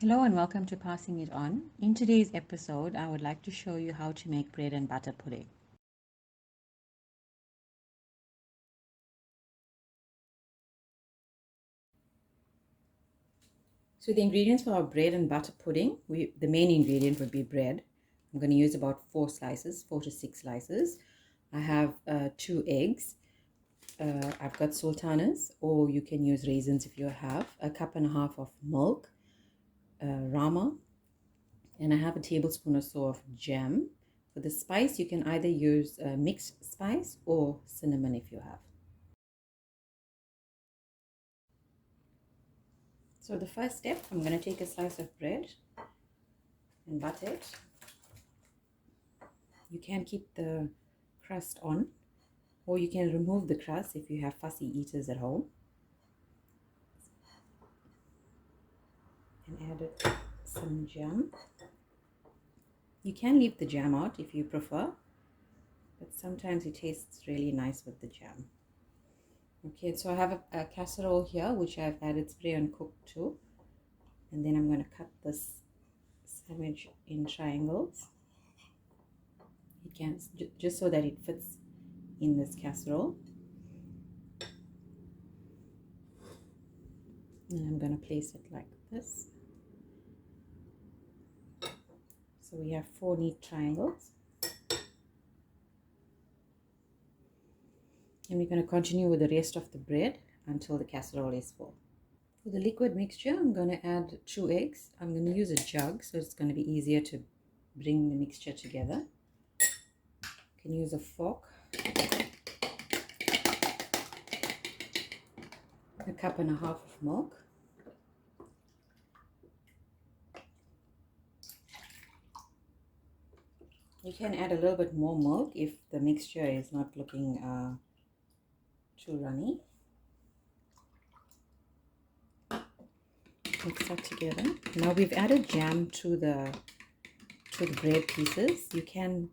Hello and welcome to Passing It On. In today's episode, I would like to show you how to make bread and butter pudding. So the ingredients for our bread and butter pudding, the main ingredient would be bread. I'm going to use about 4 to 6 slices. I have 2 eggs. I've got sultanas, or you can use raisins if you have, a cup and a half of milk, rama, and I have a tablespoon or so of jam. For the spice, you can either use mixed spice or cinnamon if you have. So the first step, I'm going to take a slice of bread and butter it. You can keep the crust on, or you can remove the crust if you have fussy eaters at home. And add some jam. You can leave the jam out if you prefer, but sometimes it tastes really nice with the jam. Okay, so I have a casserole here which I've added spray and cooked to, and then I'm going to cut this sandwich in triangles. It can just so that it fits in this casserole. And I'm going to place it like this. So we have 4 neat triangles. And we're going to continue with the rest of the bread until the casserole is full. For the liquid mixture, I'm going to add 2 eggs. I'm going to use a jug, so it's going to be easier to bring the mixture together. You can use a fork. A cup and a half of milk. You can add a little bit more milk if the mixture is not looking too runny. Mix that together. Now we've added jam to the bread pieces. You can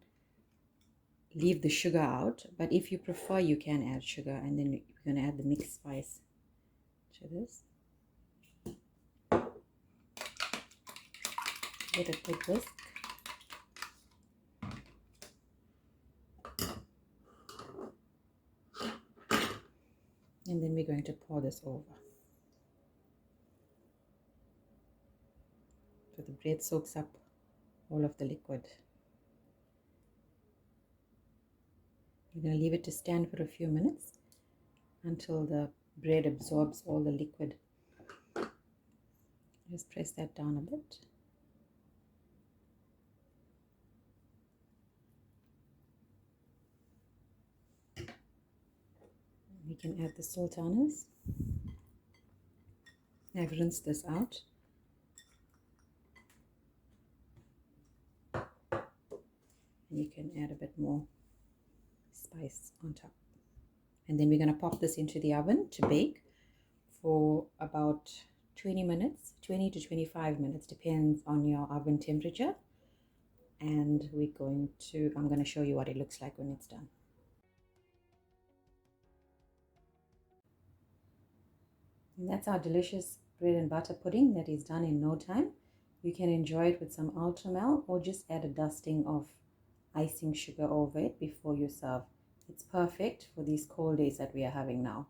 leave the sugar out, but if you prefer, you can add sugar, and then we're going to add the mixed spice to this. Give it a good whisk. And then we're going to pour this over. So the bread soaks up all of the liquid. We're going to leave it to stand for a few minutes until the bread absorbs all the liquid. Just press that down a bit. We can add the sultanas. I've rinsed this out. And you can add a bit more spice on top. And then we're going to pop this into the oven to bake for about 20 minutes, 20 to 25 minutes, depends on your oven temperature. And I'm going to show you what it looks like when it's done. And that's our delicious bread and butter pudding that is done in no time. You can enjoy it with some ultramel or just add a dusting of icing sugar over it before you serve. It's perfect for these cold days that we are having now.